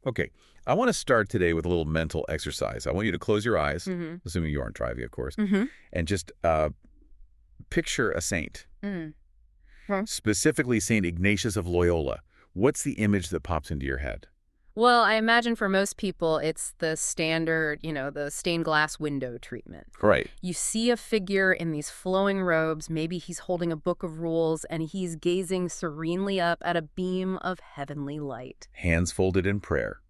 Okay, I want to start today with a little mental exercise. I want you to close your eyes, Mm-hmm. assuming you aren't driving, of course, Mm-hmm. and just picture a saint, Mm. Huh? specifically Saint Ignatius of Loyola. What's the image that pops into your head? Well, I imagine for most people, it's the standard, the stained glass window treatment. Right. You see a figure in these flowing robes, maybe he's holding a book of rules, and he's gazing serenely up at a beam of heavenly light. Hands folded in prayer.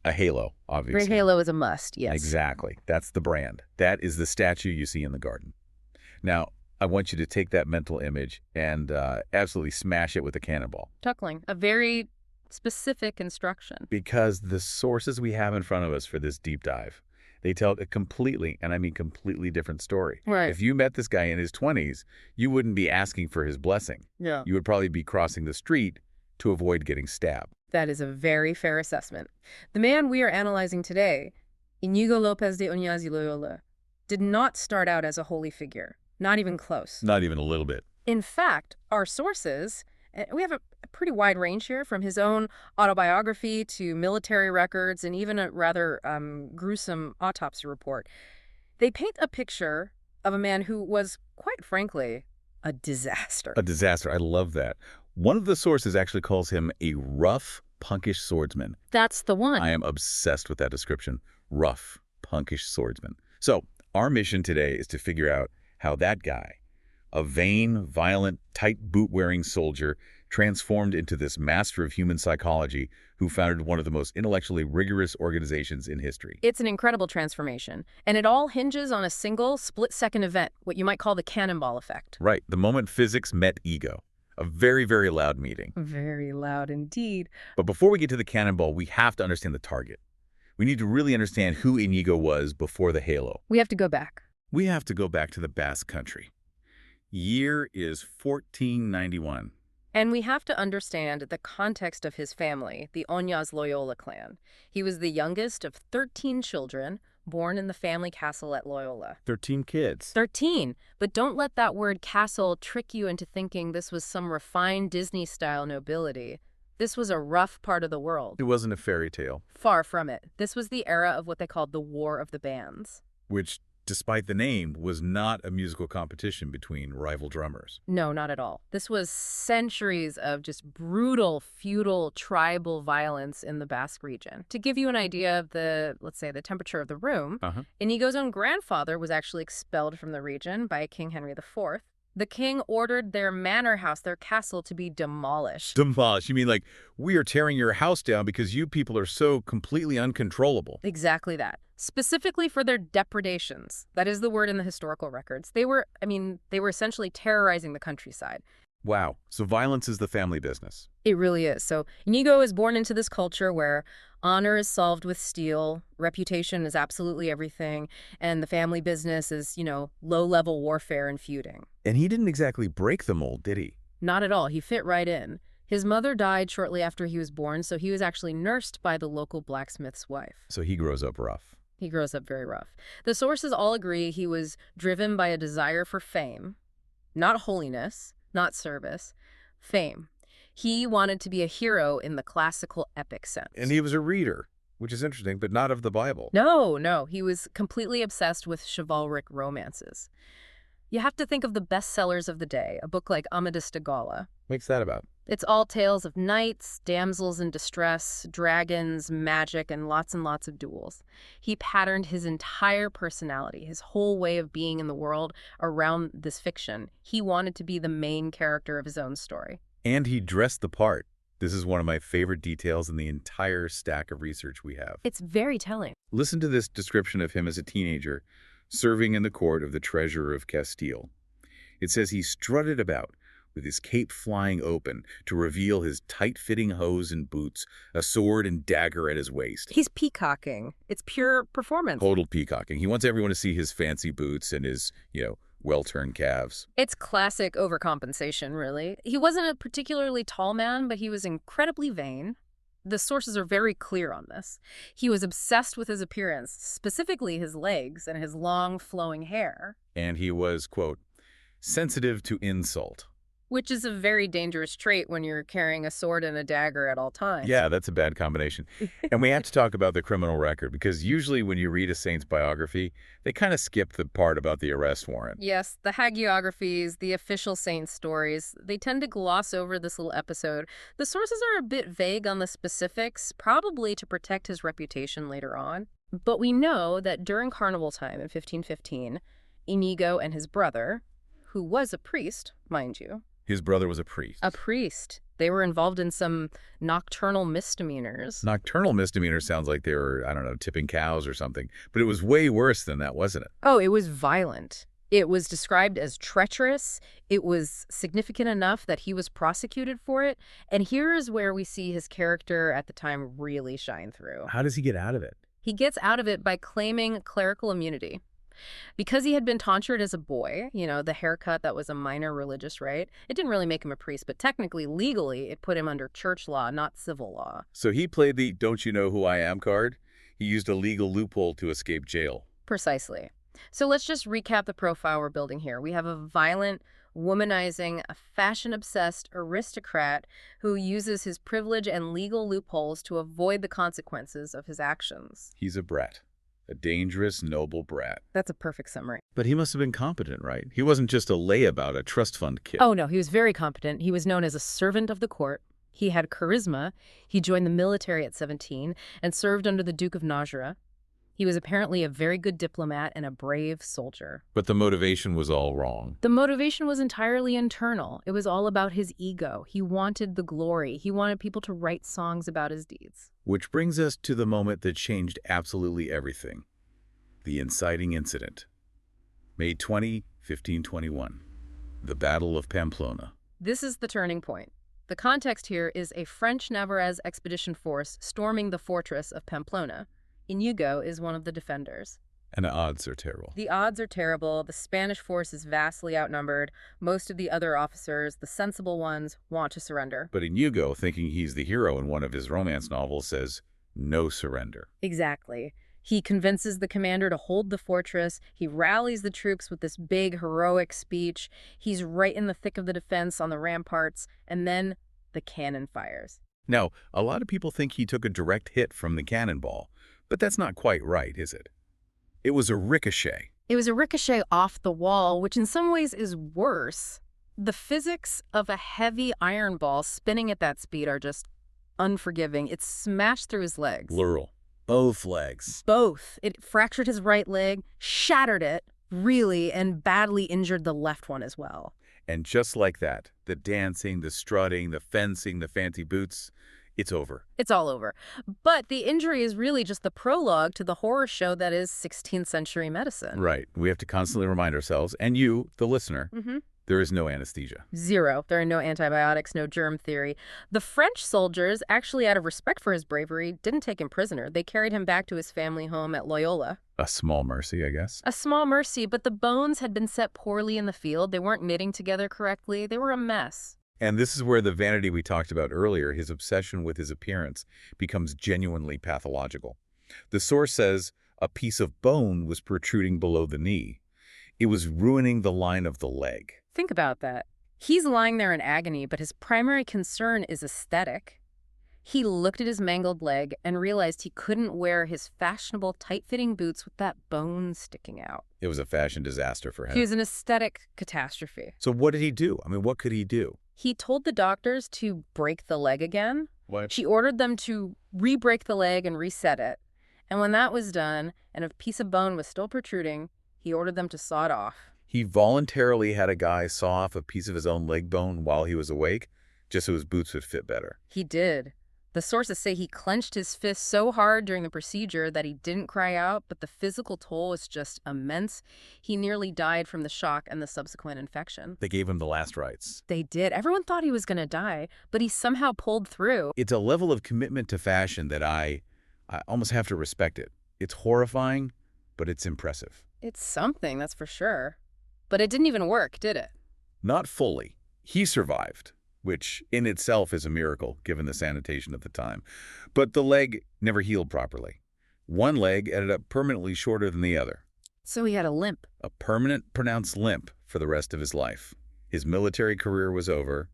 A halo, Great obviously. halo is a must, yes. Exactly. That's the brand. That is the statue you see in the garden. Now, I want you to take that mental image and absolutely smash it with a cannonball. Tuckling, a very specific instruction. Because the sources we have in front of us for this deep dive, they tell a completely, and I mean completely different story. Right. If you met this guy in his 20s, you wouldn't be asking for his blessing. Yeah. You would probably be crossing the street to avoid getting stabbed. That is a very fair assessment. The man we are analyzing today, Íñigo López de Oñaz y Loyola, did not start out as a holy figure. Not even close. Not even a little bit. In fact, our sources, we have a pretty wide range here, from his own autobiography to military records and even a rather gruesome autopsy report. They paint a picture of a man who was, quite frankly, a disaster. A disaster. I love that. One of the sources actually calls him a rough, punkish swordsman. That's the one. I am obsessed with that description. Rough, punkish swordsman. So our mission today is to figure out how that guy, a vain, violent, tight boot-wearing soldier, transformed into this master of human psychology who founded one of the most intellectually rigorous organizations in history. It's an incredible transformation, and it all hinges on a single split-second event, what you might call the Cannonball effect. Right, the moment physics met ego. A very, very loud meeting. Very loud indeed. But before we get to the cannonball, we have to understand the target. We need to really understand who Íñigo was before the halo. We have to go back. We have to go back to the Basque country. Year is 1491. And we have to understand the context of his family, the Oñaz Loyola clan. He was the youngest of 13 children, born in the family castle at Loyola. 13 kids. 13. But don't let that word castle trick you into thinking this was some refined Disney-style nobility. This was a rough part of the world. It wasn't a fairy tale. Far from it. This was the era of what they called the War of the Bands. Which, despite the name, was not a musical competition between rival drummers. No, not at all. This was centuries of just brutal, feudal, tribal violence in the Basque region. To give you an idea of let's say, the temperature of the room, Íñigo's own grandfather was actually expelled from the region by King Henry IV. The king ordered their manor house, their castle, to be demolished. Demolished? You mean like, we are tearing your house down because you people are so completely uncontrollable? Exactly that. Specifically for their depredations. That is the word in the historical records. They were essentially terrorizing the countryside. Wow. So violence is the family business. It really is. So Íñigo is born into this culture where honor is solved with steel, reputation is absolutely everything, and the family business is, low-level warfare and feuding. And he didn't exactly break the mold, did he? Not at all. He fit right in. His mother died shortly after he was born, so he was actually nursed by the local blacksmith's wife. So he grows up rough. He grows up very rough. The sources all agree he was driven by a desire for fame, not holiness, not service, fame. He wanted to be a hero in the classical epic sense. And he was a reader, which is interesting, but not of the Bible. No. He was completely obsessed with chivalric romances. You have to think of the bestsellers of the day, a book like Amadis de Gaula. What's that about? It's all tales of knights, damsels in distress, dragons, magic, and lots of duels. He patterned his entire personality, his whole way of being in the world around this fiction. He wanted to be the main character of his own story. And he dressed the part. This is one of my favorite details in the entire stack of research we have. It's very telling. Listen to this description of him as a teenager, serving in the court of the treasurer of Castile. It says he strutted about with his cape flying open to reveal his tight-fitting hose and boots, a sword and dagger at his waist. He's peacocking. It's pure performance. Total peacocking. He wants everyone to see his fancy boots and his, well-turned calves. It's classic overcompensation, really. He wasn't a particularly tall man, but he was incredibly vain. The sources are very clear on this. He was obsessed with his appearance, specifically his legs and his long, flowing hair. And he was, quote, sensitive to insult. Which is a very dangerous trait when you're carrying a sword and a dagger at all times. Yeah, that's a bad combination. And we have to talk about the criminal record, because usually when you read a saint's biography, they kind of skip the part about the arrest warrant. Yes, the hagiographies, the official saint stories, they tend to gloss over this little episode. The sources are a bit vague on the specifics, probably to protect his reputation later on. But we know that during carnival time in 1515, Íñigo and his brother, who was a priest, mind you. His brother was a priest. A priest. They were involved in some nocturnal misdemeanors. Nocturnal misdemeanors sounds like they were, I don't know, tipping cows or something. But it was way worse than that, wasn't it? Oh, it was violent. It was described as treacherous. It was significant enough that he was prosecuted for it. And here is where we see his character at the time really shine through. How does he get out of it? He gets out of it by claiming clerical immunity. Because he had been tonsured as a boy, the haircut that was a minor religious rite, it didn't really make him a priest, but technically, legally, it put him under church law, not civil law. So he played the "don't you know who I am" card? He used a legal loophole to escape jail. Precisely. So let's just recap the profile we're building here. We have a violent, womanizing, a fashion-obsessed aristocrat who uses his privilege and legal loopholes to avoid the consequences of his actions. He's a brat. A dangerous, noble brat. That's a perfect summary. But he must have been competent, right? He wasn't just a layabout, a trust fund kid. Oh, no, he was very competent. He was known as a servant of the court. He had charisma. He joined the military at 17 and served under the Duke of Nájera. He was apparently a very good diplomat and a brave soldier. But the motivation was all wrong. The motivation was entirely internal. It was all about his ego. He wanted the glory. He wanted people to write songs about his deeds. Which brings us to the moment that changed absolutely everything. The inciting incident. May 20, 1521. The Battle of Pamplona. This is the turning point. The context here is a French Navarrese expedition force storming the fortress of Pamplona. Íñigo is one of the defenders. And the odds are terrible. The odds are terrible. The Spanish force is vastly outnumbered. Most of the other officers, the sensible ones, want to surrender. But Íñigo, thinking he's the hero in one of his romance novels, says, no surrender. Exactly. He convinces the commander to hold the fortress. He rallies the troops with this big, heroic speech. He's right in the thick of the defense on the ramparts. And then the cannon fires. Now, a lot of people think he took a direct hit from the cannonball. But that's not quite right, is it? It was a ricochet. It was a ricochet off the wall, which in some ways is worse. The physics of a heavy iron ball spinning at that speed are just unforgiving. It smashed through his legs. Plural. Both legs. Both. It fractured his right leg, shattered it, really, and badly injured the left one as well. And just like that, the dancing, the strutting, the fencing, the fancy boots, it's over. It's all over. But the injury is really just the prologue to the horror show that is 16th century medicine. Right. We have to constantly remind ourselves, and you, the listener, there is no anesthesia. Zero. There are no antibiotics, no germ theory. The French soldiers, actually out of respect for his bravery, didn't take him prisoner. They carried him back to his family home at Loyola. A small mercy, I guess. A small mercy, but the bones had been set poorly in the field. They weren't knitting together correctly. They were a mess. And this is where the vanity we talked about earlier, his obsession with his appearance, becomes genuinely pathological. The source says a piece of bone was protruding below the knee. It was ruining the line of the leg. Think about that. He's lying there in agony, but his primary concern is aesthetic. He looked at his mangled leg and realized he couldn't wear his fashionable, tight-fitting boots with that bone sticking out. It was a fashion disaster for him. He was an aesthetic catastrophe. So what did he do? I mean, what could he do? He told the doctors to break the leg again. What? She ordered them to re-break the leg and reset it. And when that was done, and a piece of bone was still protruding, he ordered them to saw it off. He voluntarily had a guy saw off a piece of his own leg bone while he was awake, just so his boots would fit better. He did. The sources say he clenched his fist so hard during the procedure that he didn't cry out, but the physical toll was just immense. He nearly died from the shock and the subsequent infection. They gave him the last rites. They did. Everyone thought he was going to die, but he somehow pulled through. It's a level of commitment to fashion that I almost have to respect it. It's horrifying, but it's impressive. It's something, that's for sure. But it didn't even work, did it? Not fully. He survived, which in itself is a miracle, given the sanitation of the time. But the leg never healed properly. One leg ended up permanently shorter than the other. So he had a limp. A permanent, pronounced limp for the rest of his life. His military career was over.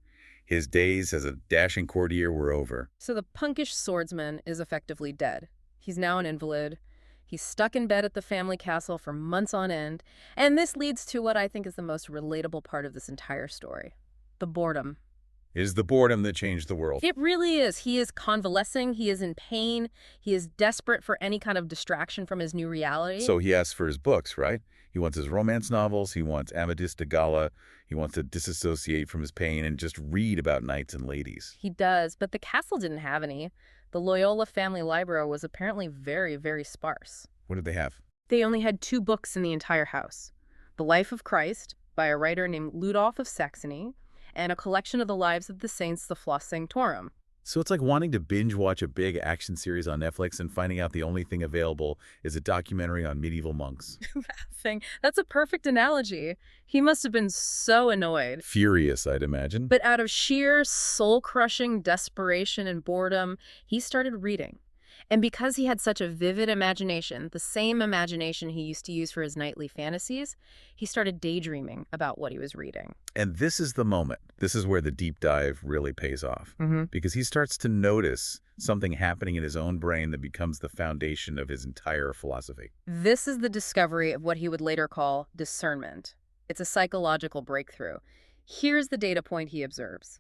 His days as a dashing courtier were over. So the punkish swordsman is effectively dead. He's now an invalid. He's stuck in bed at the family castle for months on end. And this leads to what I think is the most relatable part of this entire story. The boredom. It is the boredom that changed the world. It really is. He is convalescing. He is in pain. He is desperate for any kind of distraction from his new reality. So he asks for his books, right? He wants his romance novels. He wants Amadis de Gala. He wants to disassociate from his pain and just read about knights and ladies. He does, but the castle didn't have any. The Loyola family library was apparently very, very sparse. What did they have? They only had 2 books in the entire house. The Life of Christ by a writer named Ludolf of Saxony, and a collection of the lives of the saints, the Flos Sanctorum. So it's like wanting to binge watch a big action series on Netflix and finding out the only thing available is a documentary on medieval monks. That's a perfect analogy. He must have been so annoyed. Furious, I'd imagine. But out of sheer soul-crushing desperation and boredom, he started reading. And because he had such a vivid imagination, the same imagination he used to use for his nightly fantasies, he started daydreaming about what he was reading. And this is the moment. This is where the deep dive really pays off. Because he starts to notice something happening in his own brain that becomes the foundation of his entire philosophy. This is the discovery of what he would later call discernment. It's a psychological breakthrough. Here's the data point he observes.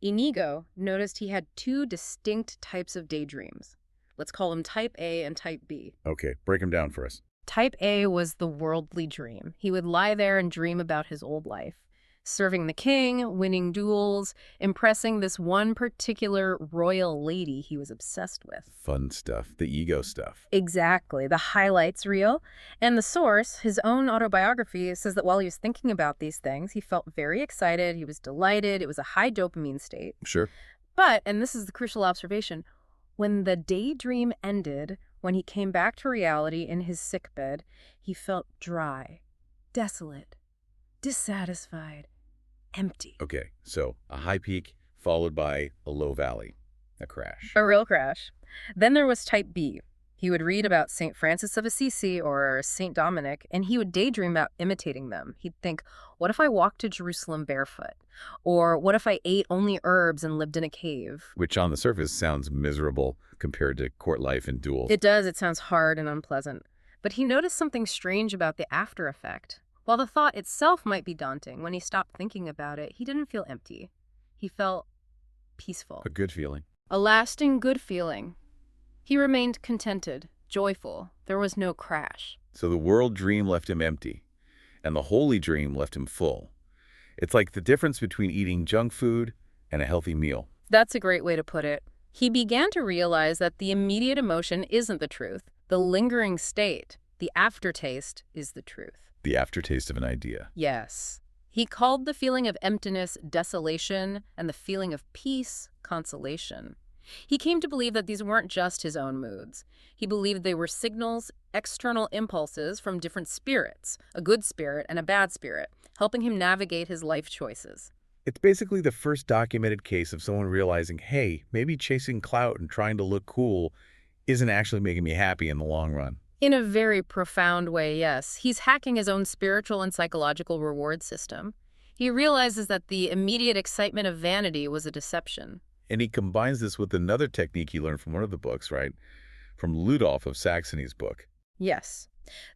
Íñigo noticed he had 2 distinct types of daydreams. Let's call them Type A and Type B. Okay, break them down for us. Type A was the worldly dream. He would lie there and dream about his old life. Serving the king, winning duels, impressing this one particular royal lady he was obsessed with. Fun stuff, the ego stuff. Exactly, the highlights reel. And the source, his own autobiography, says that while he was thinking about these things, he felt very excited, he was delighted, it was a high dopamine state. Sure. But, and this is the crucial observation, when the daydream ended, when he came back to reality in his sickbed, he felt dry, desolate, dissatisfied, empty. Okay, so a high peak followed by a low valley, a crash. A real crash. Then there was Type B. He would read about St. Francis of Assisi or St. Dominic, and he would daydream about imitating them. He'd think, what if I walked to Jerusalem barefoot? Or what if I ate only herbs and lived in a cave? Which on the surface sounds miserable compared to court life and duels. It does. It sounds hard and unpleasant. But he noticed something strange about the after effect. While the thought itself might be daunting, when he stopped thinking about it, he didn't feel empty. He felt peaceful. A good feeling. A lasting good feeling. He remained contented, joyful. There was no crash. So the world dream left him empty, and the holy dream left him full. It's like the difference between eating junk food and a healthy meal. That's a great way to put it. He began to realize that the immediate emotion isn't the truth. The lingering state, the aftertaste, is the truth. The aftertaste of an idea. Yes. He called the feeling of emptiness desolation and the feeling of peace consolation. He came to believe that these weren't just his own moods. He believed they were signals, external impulses from different spirits, a good spirit and a bad spirit, helping him navigate his life choices. It's basically the first documented case of someone realizing, hey, maybe chasing clout and trying to look cool isn't actually making me happy in the long run. In a very profound way, yes. He's hacking his own spiritual and psychological reward system. He realizes that the immediate excitement of vanity was a deception. And he combines this with another technique he learned from one of the books, right? From Ludolf of Saxony's book. Yes.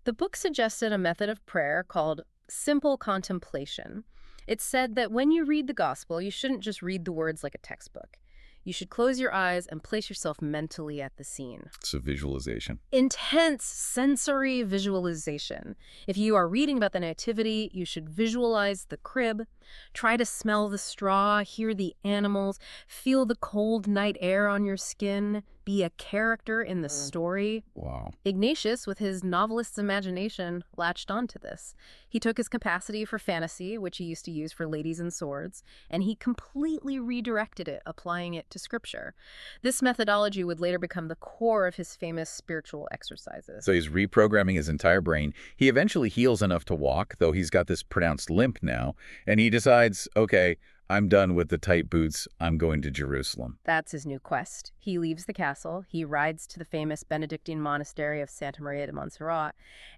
The book suggested a method of prayer called simple contemplation. It said that when you read the gospel, you shouldn't just read the words like a textbook. You should close your eyes and place yourself mentally at the scene. It's a visualization. Intense sensory visualization. If you are reading about the nativity, you should visualize the crib. Try to smell the straw, hear the animals, feel the cold night air on your skin, be a character in the story. Wow. Ignatius, with his novelist's imagination, latched onto this. He took his capacity for fantasy, which he used to use for ladies and swords, and he completely redirected it, applying it to scripture. This methodology would later become the core of his famous spiritual exercises. So he's reprogramming his entire brain. He eventually heals enough to walk, though he's got this pronounced limp now, and he decides, okay, I'm done with the tight boots. I'm going to Jerusalem. That's his new quest. He leaves the castle. He rides to the famous Benedictine monastery of Santa Maria de Montserrat.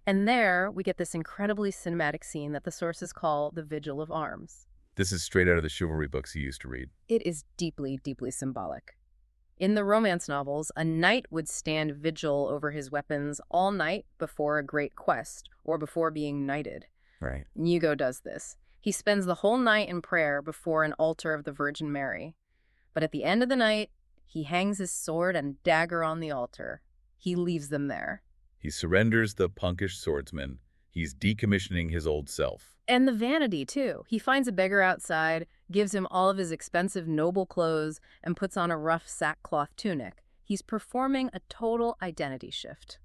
And there we get this incredibly cinematic scene that the sources call the Vigil of Arms. This is straight out of the chivalry books he used to read. It is deeply, deeply symbolic. In the romance novels, a knight would stand vigil over his weapons all night before a great quest or before being knighted. Right. Íñigo does this. He spends the whole night in prayer before an altar of the Virgin Mary. But at the end of the night, he hangs his sword and dagger on the altar. He leaves them there. He surrenders the Punkish Swordsman. He's decommissioning his old self. And the vanity, too. He finds a beggar outside, gives him all of his expensive noble clothes, and puts on a rough sackcloth tunic. He's performing a total identity shift.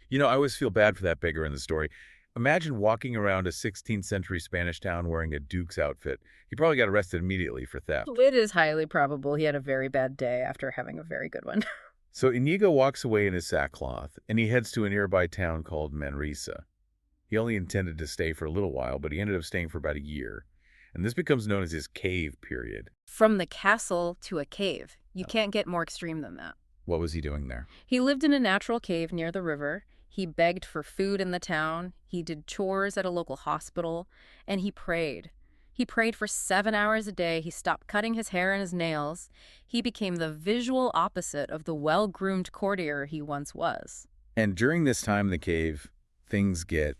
You know, I always feel bad for that beggar in the story. Imagine walking around a 16th century Spanish town wearing a duke's outfit. He probably got arrested immediately for theft. It is highly probable he had a very bad day after having a very good one. So Íñigo walks away in his sackcloth, and he heads to a nearby town called Manresa. He only intended to stay for a little while, but he ended up staying for about a year. And this becomes known as his cave period. From the castle to a cave. You can't get more extreme than that. What was he doing there? He lived in a natural cave near the river. He begged for food in the town. He did chores at a local hospital. And he prayed. He prayed for 7 hours a day. He stopped cutting his hair and his nails. He became the visual opposite of the well-groomed courtier he once was. And during this time in the cave, things get,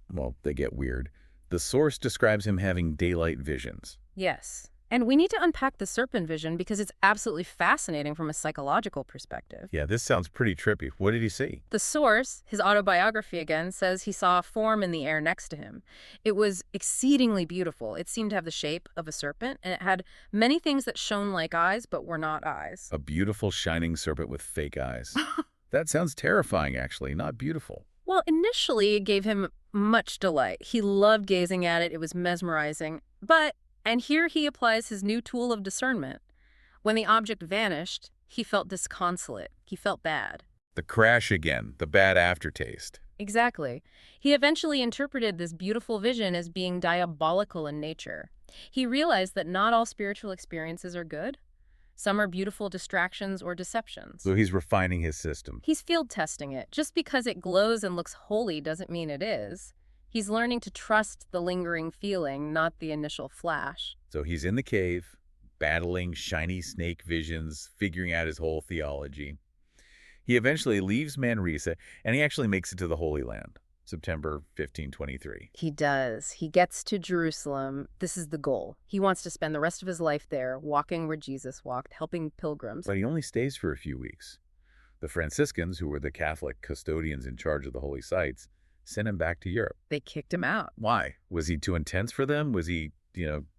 well, they get weird. The source describes him having daylight visions. Yes. And we need to unpack the serpent vision because it's absolutely fascinating from a psychological perspective. Yeah, this sounds pretty trippy. What did he see? The source, his autobiography again, says he saw a form in the air next to him. It was exceedingly beautiful. It seemed to have the shape of a serpent, and it had many things that shone like eyes but were not eyes. A beautiful, shining serpent with fake eyes. That sounds terrifying, actually, not beautiful. Well, initially, it gave him much delight. He loved gazing at it. It was mesmerizing. And here he applies his new tool of discernment. When the object vanished, he felt disconsolate. He felt bad. The crash again, the bad aftertaste. Exactly. He eventually interpreted this beautiful vision as being diabolical in nature. He realized that not all spiritual experiences are good. Some are beautiful distractions or deceptions. So he's refining his system. He's field testing it. Just because it glows and looks holy doesn't mean it is. He's learning to trust the lingering feeling, not the initial flash. So he's in the cave, battling shiny snake visions, figuring out his whole theology. He eventually leaves Manresa, and he actually makes it to the Holy Land, September 1523. He does. He gets to Jerusalem. This is the goal. He wants to spend the rest of his life there, walking where Jesus walked, helping pilgrims. But he only stays for a few weeks. The Franciscans, who were the Catholic custodians in charge of the holy sites, sent him back to Europe. They kicked him out. Why? Was he too intense for them? Was he,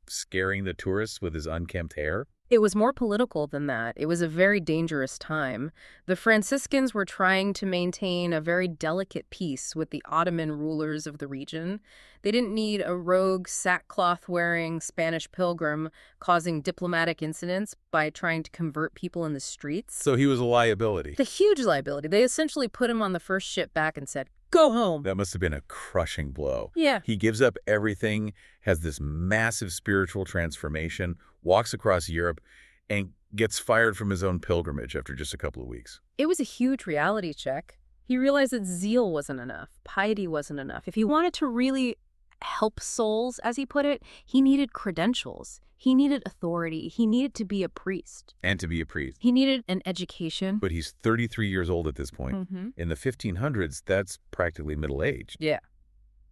scaring the tourists with his unkempt hair? It was more political than that. It was a very dangerous time. The Franciscans were trying to maintain a very delicate peace with the Ottoman rulers of the region. They didn't need a rogue sackcloth-wearing Spanish pilgrim causing diplomatic incidents by trying to convert people in the streets. So he was a liability. A huge liability. They essentially put him on the first ship back and said, "Go home." That must have been a crushing blow. Yeah. He gives up everything, has this massive spiritual transformation, walks across Europe, and gets fired from his own pilgrimage after just a couple of weeks. It was a huge reality check. He realized that zeal wasn't enough. Piety wasn't enough. If he wanted to really help souls, as he put it, he needed credentials. He needed authority. He needed to be a priest. And to be a priest. He needed an education. But he's 33 years old at this point. In the 1500s, that's practically middle-aged. Yeah.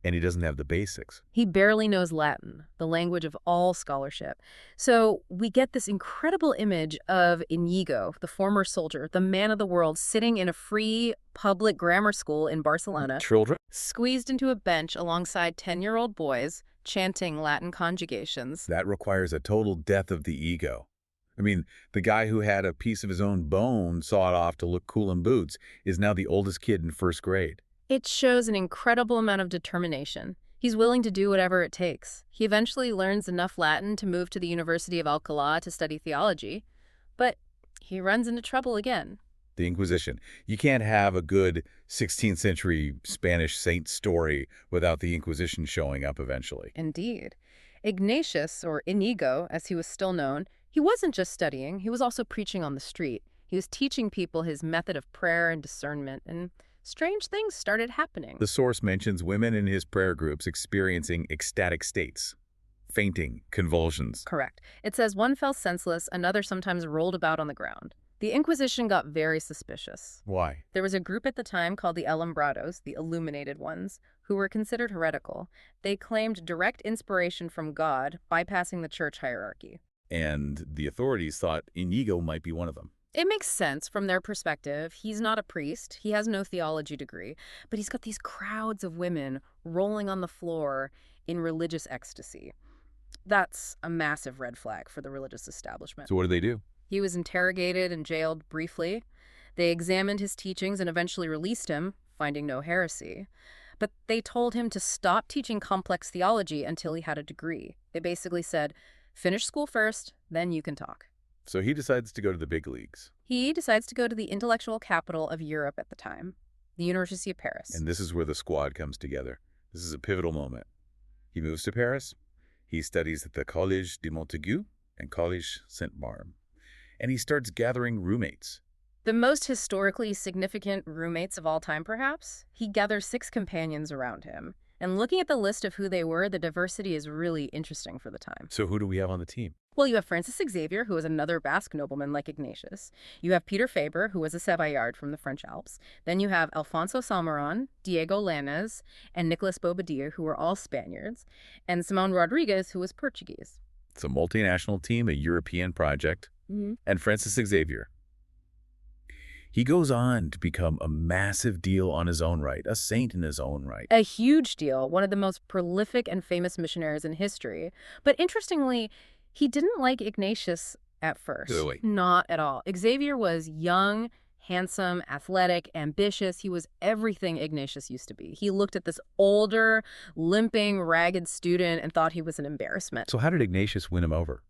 And he doesn't have the basics. He barely knows Latin, the language of all scholarship. So we get this incredible image of Íñigo, the former soldier, the man of the world, sitting in a free public grammar school in Barcelona. Children? Squeezed into a bench alongside 10-year-old boys, chanting Latin conjugations. That requires a total death of the ego. I mean, the guy who had a piece of his own bone sawed off to look cool in boots is now the oldest kid in first grade. It shows an incredible amount of determination. He's willing to do whatever it takes. He eventually learns enough Latin to move to the University of Alcalá to study theology, but he runs into trouble again. The Inquisition. You can't have a good 16th century Spanish saint story without the Inquisition showing up eventually. Indeed. Ignatius, or Íñigo, as he was still known, he wasn't just studying, he was also preaching on the street. He was teaching people his method of prayer and discernment, and strange things started happening. The source mentions women in his prayer groups experiencing ecstatic states. fainting, convulsions. Correct. It says one fell senseless, another sometimes rolled about on the ground. The Inquisition got very suspicious. Why? There was a group at the time called the Alumbrados, the Illuminated Ones, who were considered heretical. They claimed direct inspiration from God, bypassing the church hierarchy. And the authorities thought Íñigo might be one of them. It makes sense from their perspective. He's not a priest. He has no theology degree. But he's got these crowds of women rolling on the floor in religious ecstasy. That's a massive red flag for the religious establishment. So what did they do? He was interrogated and jailed briefly. They examined his teachings and eventually released him, finding no heresy. But they told him to stop teaching complex theology until he had a degree. They basically said, finish school first, then you can talk. So he decides to go to the big leagues. He decides to go to the intellectual capital of Europe at the time, the University of Paris. And this is where the squad comes together. This is a pivotal moment. He moves to Paris. He studies at the Collège de Montaigu and Collège Saint-Barbe. And he starts gathering roommates. The most historically significant roommates of all time, perhaps? He gathers 6 companions around him. And looking at the list of who they were, the diversity is really interesting for the time. So who do we have on the team? Well, you have Francis Xavier, who was another Basque nobleman like Ignatius. You have Peter Faber, who was a Savoyard from the French Alps. Then you have Alfonso Salmeron, Diego Lainez, and Nicolas Bobadilla, who were all Spaniards, and Simón Rodriguez, who was Portuguese. It's a multinational team, a European project, and Francis Xavier. He goes on to become a massive deal on his own right, a saint in his own right. A huge deal, one of the most prolific and famous missionaries in history. But interestingly, he didn't like Ignatius at first. Really? Not at all. Xavier was young, handsome, athletic, ambitious. He was everything Ignatius used to be. He looked at this older, limping, ragged student and thought he was an embarrassment. So how did Ignatius win him over?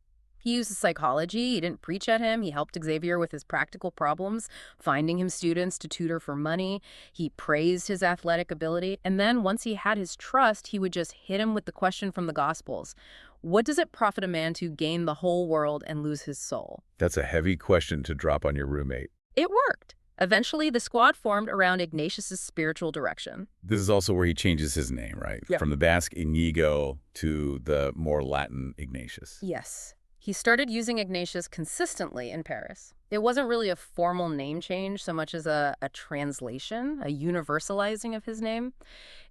He used psychology. He didn't preach at him. He helped Xavier with his practical problems, finding him students to tutor for money. He praised his athletic ability. And then once he had his trust, he would just hit him with the question from the Gospels. What does it profit a man to gain the whole world and lose his soul? That's a heavy question to drop on your roommate. It worked. Eventually, the squad formed around Ignatius's spiritual direction. This is also where he changes his name, right? Yeah. From the Basque Íñigo to the more Latin Ignatius. Yes. He started using Ignatius consistently in Paris. It wasn't really a formal name change so much as a translation, a universalizing of his name.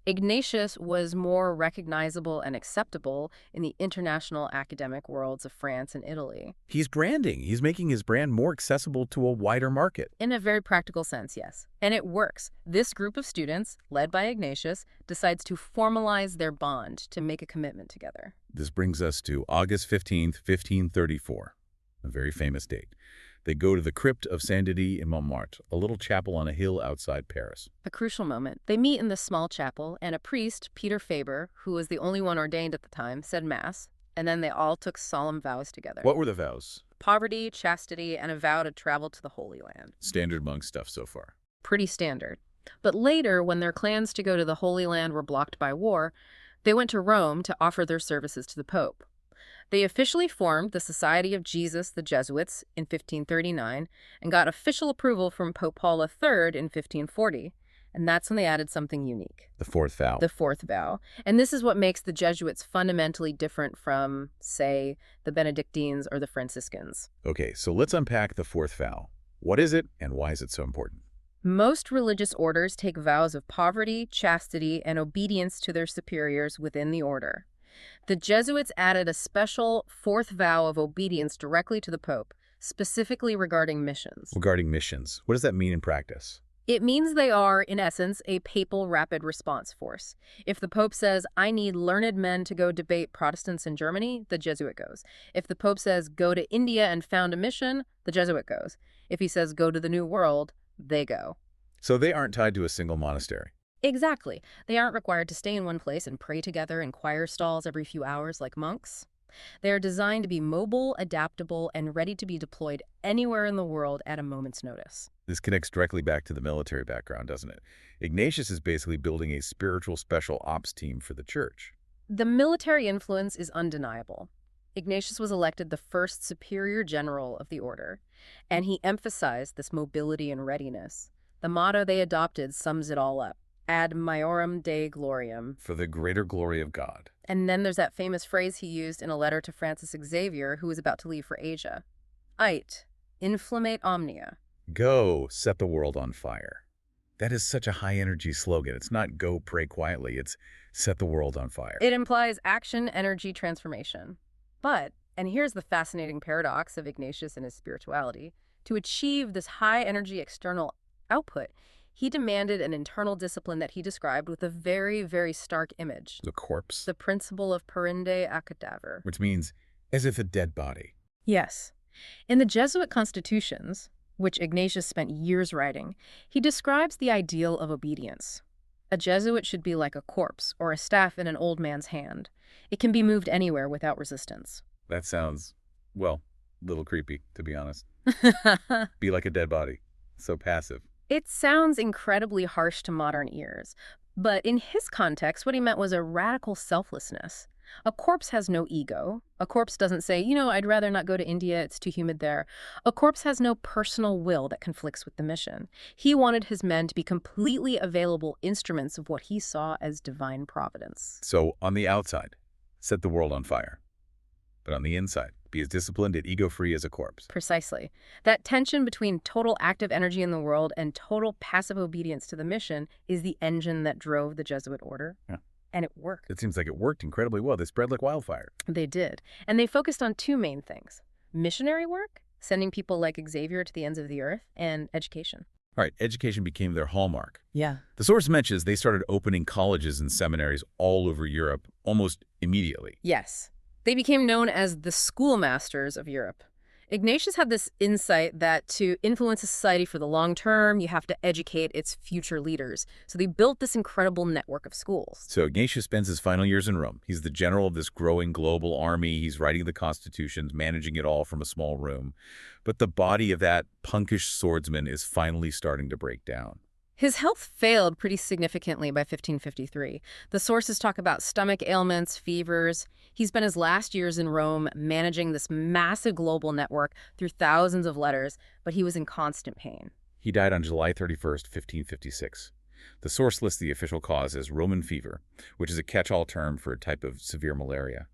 Ignatius was more recognizable and acceptable in the international academic worlds of France and Italy. He's branding. He's making his brand more accessible to a wider market. In a very practical sense, yes. And it works. This group of students, led by Ignatius, decides to formalize their bond, to make a commitment together. This brings us to August 15th, 1534, a very famous date. They go to the crypt of Saint-Denis in Montmartre, a little chapel on a hill outside Paris. A crucial moment. They meet in this small chapel, and a priest, Peter Faber, who was the only one ordained at the time, said Mass, and then they all took solemn vows together. What were the vows? Poverty, chastity, and a vow to travel to the Holy Land. Standard monk stuff so far. Pretty standard. But later, when their plans to go to the Holy Land were blocked by war, they went to Rome to offer their services to the Pope. They officially formed the Society of Jesus, the Jesuits, in 1539 and got official approval from Pope Paul III in 1540. And that's when they added something unique. The fourth vow. The fourth vow. And this is what makes the Jesuits fundamentally different from, say, the Benedictines or the Franciscans. Okay, so let's unpack the fourth vow. What is it and why is it so important? Most religious orders take vows of poverty, chastity, and obedience to their superiors within the order. The Jesuits added a special fourth vow of obedience directly to the Pope, specifically regarding missions. Regarding missions, what does that mean in practice? It means they are, in essence, a papal rapid response force. If the Pope says, I need learned men to go debate Protestants in Germany, the Jesuit goes. If the Pope says, go to India and found a mission, the Jesuit goes. If he says, go to the New World, they go. So they aren't tied to a single monastery. Exactly. They aren't required to stay in one place and pray together in choir stalls every few hours like monks. They are designed to be mobile, adaptable, and ready to be deployed anywhere in the world at a moment's notice. This connects directly back to the military background, doesn't it? Ignatius is basically building a spiritual special ops team for the church. The military influence is undeniable. Ignatius was elected the first superior general of the order, and he emphasized this mobility and readiness. The motto they adopted sums it all up. Ad maiorem Dei gloriam. For the greater glory of God. And then there's that famous phrase he used in a letter to Francis Xavier, who was about to leave for Asia. Ait, inflammate omnia. Go, set the world on fire. That is such a high-energy slogan. It's not go, pray quietly. It's set the world on fire. It implies action, energy, transformation. But, and here's the fascinating paradox of Ignatius and his spirituality, to achieve this high-energy external output, he demanded an internal discipline that he described with a very, very stark image. The corpse. The principle of parende a cadaver. Which means as if a dead body. Yes. In the Jesuit constitutions, which Ignatius spent years writing, he describes the ideal of obedience. A Jesuit should be like a corpse or a staff in an old man's hand. It can be moved anywhere without resistance. That sounds, well, a little creepy, to be honest. Be like a dead body. So passive. It sounds incredibly harsh to modern ears, but in his context, what he meant was a radical selflessness. A corpse has no ego. A corpse doesn't say, I'd rather not go to India, it's too humid there. A corpse has no personal will that conflicts with the mission. He wanted his men to be completely available instruments of what he saw as divine providence. So, on the outside, set the world on fire. But on the inside, be as disciplined and ego-free as a corpse. Precisely. That tension between total active energy in the world and total passive obedience to the mission is the engine that drove the Jesuit order. Yeah. And it worked. It seems like it worked incredibly well. They spread like wildfire. They did. And they focused on two main things: missionary work, sending people like Xavier to the ends of the earth, and education. All right, education became their hallmark. Yeah. The source mentions they started opening colleges and seminaries all over Europe almost immediately. Yes. They became known as the schoolmasters of Europe. Ignatius had this insight that to influence a society for the long term, you have to educate its future leaders. So they built this incredible network of schools. So Ignatius spends his final years in Rome. He's the general of this growing global army. He's writing the constitutions, managing it all from a small room. But the body of that punkish swordsman is finally starting to break down. His health failed pretty significantly by 1553. The sources talk about stomach ailments, fevers. He spent his last years in Rome managing this massive global network through thousands of letters, but he was in constant pain. He died on July 31st, 1556. The source lists the official cause as Roman fever, which is a catch-all term for a type of severe malaria.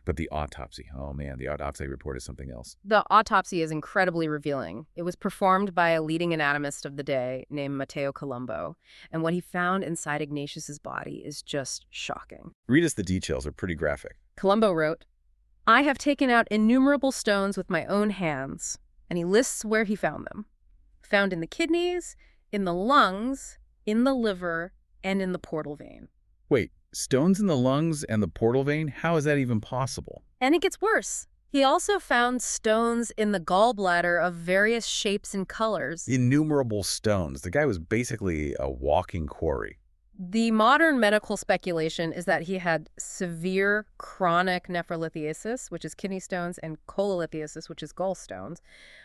But the autopsy, oh man, the autopsy report is something else. The autopsy is incredibly revealing. It was performed by a leading anatomist of the day named Matteo Colombo, and what he found inside Ignatius's body is just shocking. Read us the details, they're pretty graphic. Colombo wrote, "I have taken out innumerable stones with my own hands," and he lists where he found them. Found in the kidneys, in the lungs, in the liver, and in the portal vein. Wait, stones in the lungs and the portal vein? How is that even possible? And it gets worse. He also found stones in the gallbladder of various shapes and colors. Innumerable stones. The guy was basically a walking quarry. The modern medical speculation is that he had severe chronic nephrolithiasis, which is kidney stones, and cholelithiasis, which is gallstones.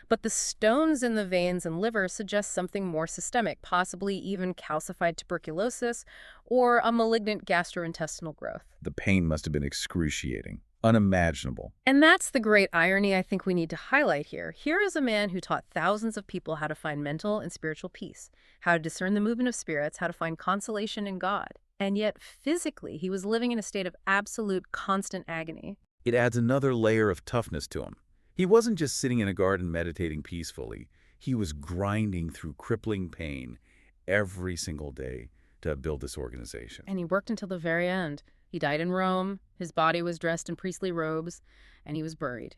But the stones in the veins and liver suggest something more systemic, possibly even calcified tuberculosis or a malignant gastrointestinal growth. The pain must have been excruciating, unimaginable. And that's the great irony I think we need to highlight here. Here is a man who taught thousands of people how to find mental and spiritual peace, how to discern the movement of spirits, how to find consolation in God. And yet, physically, he was living in a state of absolute constant agony. It adds another layer of toughness to him. He wasn't just sitting in a garden meditating peacefully. He was grinding through crippling pain every single day to build this organization. And he worked until the very end. He died in Rome, his body was dressed in priestly robes, and he was buried.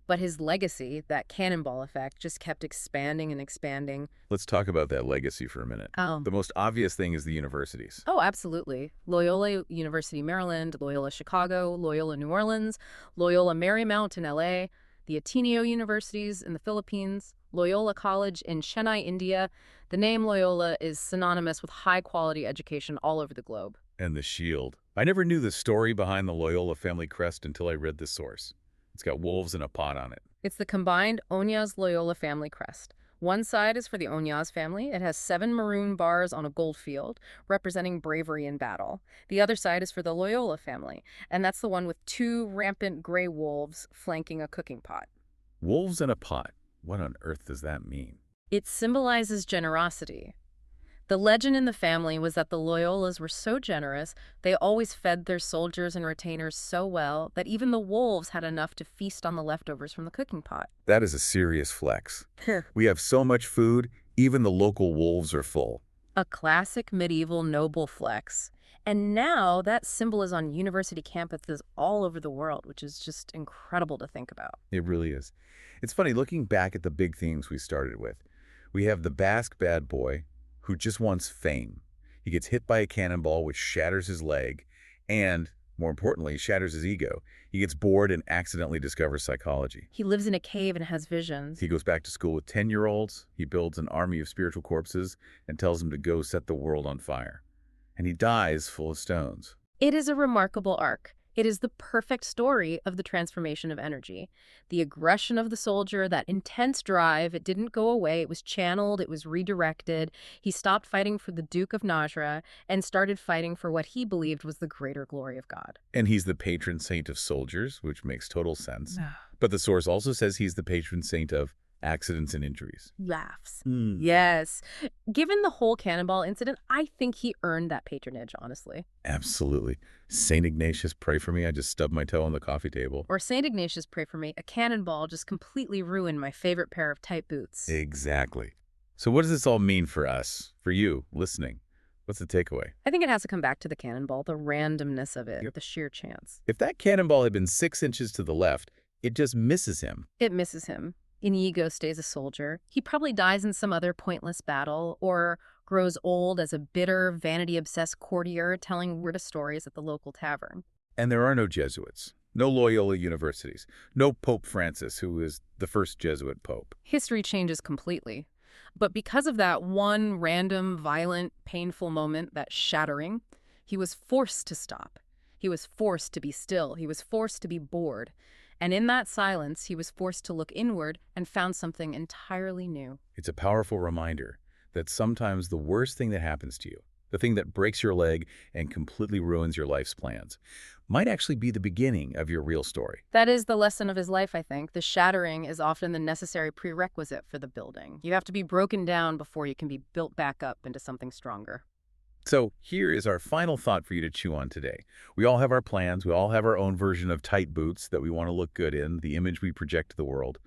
But his legacy, that cannonball effect, just kept expanding and expanding. Let's talk about that legacy for a minute. Oh. The most obvious thing is the universities. Oh, absolutely. Loyola University, Maryland, Loyola Chicago, Loyola New Orleans, Loyola Marymount in LA, the Ateneo Universities in the Philippines, Loyola College in Chennai, India. The name Loyola is synonymous with high-quality education all over the globe. And the shield. I never knew the story behind the Loyola family crest until I read this source. It's got wolves in a pot on it. It's the combined Oñaz Loyola family crest. One side is for the Oñaz family. It has 7 maroon bars on a gold field, representing bravery in battle. The other side is for the Loyola family, and that's the one with 2 rampant gray wolves flanking a cooking pot. Wolves in a pot. What on earth does that mean? It symbolizes generosity. The legend in the family was that the Loyolas were so generous, they always fed their soldiers and retainers so well that even the wolves had enough to feast on the leftovers from the cooking pot. That is a serious flex. We have so much food, even the local wolves are full. A classic medieval noble flex. And now that symbol is on university campuses all over the world, which is just incredible to think about. It really is. It's funny, looking back at the big themes we started with. We have the Basque bad boy who just wants fame. He gets hit by a cannonball which shatters his leg and, more importantly, shatters his ego. He gets bored and accidentally discovers psychology. He lives in a cave and has visions. He goes back to school with 10-year-olds. He builds an army of spiritual corpses and tells them to go set the world on fire. And he dies full of stones. It is a remarkable arc. It is the perfect story of the transformation of energy. The aggression of the soldier, that intense drive, it didn't go away. It was channeled, it was redirected. He stopped fighting for the Duke of Najra and started fighting for what he believed was the greater glory of God. And he's the patron saint of soldiers, which makes total sense. But the source also says he's the patron saint of accidents and injuries. Laughs. Yes. Given the whole Cannonball incident, I think he earned that patronage, honestly. Absolutely. St. Ignatius, pray for me. I just stubbed my toe on the coffee table. Or St. Ignatius, pray for me. A cannonball just completely ruined my favorite pair of tight boots. Exactly. So what does this all mean for us, for you, listening? What's the takeaway? I think it has to come back to the cannonball, the randomness of it, the sheer chance. If that cannonball had been 6 inches to the left, it just misses him. It misses him. Íñigo stays a soldier. He probably dies in some other pointless battle or grows old as a bitter, vanity-obsessed courtier telling weird stories at the local tavern. And there are no Jesuits, no Loyola universities, no Pope Francis, who is the first Jesuit pope. History changes completely. But because of that one random, violent, painful moment, that shattering, he was forced to stop. He was forced to be still. He was forced to be bored. And in that silence, he was forced to look inward and found something entirely new. It's a powerful reminder that sometimes the worst thing that happens to you, the thing that breaks your leg and completely ruins your life's plans, might actually be the beginning of your real story. That is the lesson of his life, I think. The shattering is often the necessary prerequisite for the building. You have to be broken down before you can be built back up into something stronger. So here is our final thought for you to chew on today. We all have our plans. We all have our own version of tight boots that we want to look good in, the image we project to the world.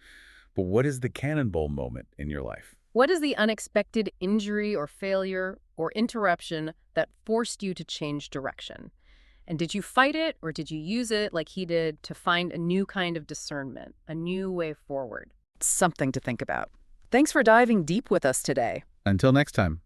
But what is the cannonball moment in your life? What is the unexpected injury or failure or interruption that forced you to change direction? And did you fight it or did you use it like he did to find a new kind of discernment, a new way forward? Something to think about. Thanks for diving deep with us today. Until next time.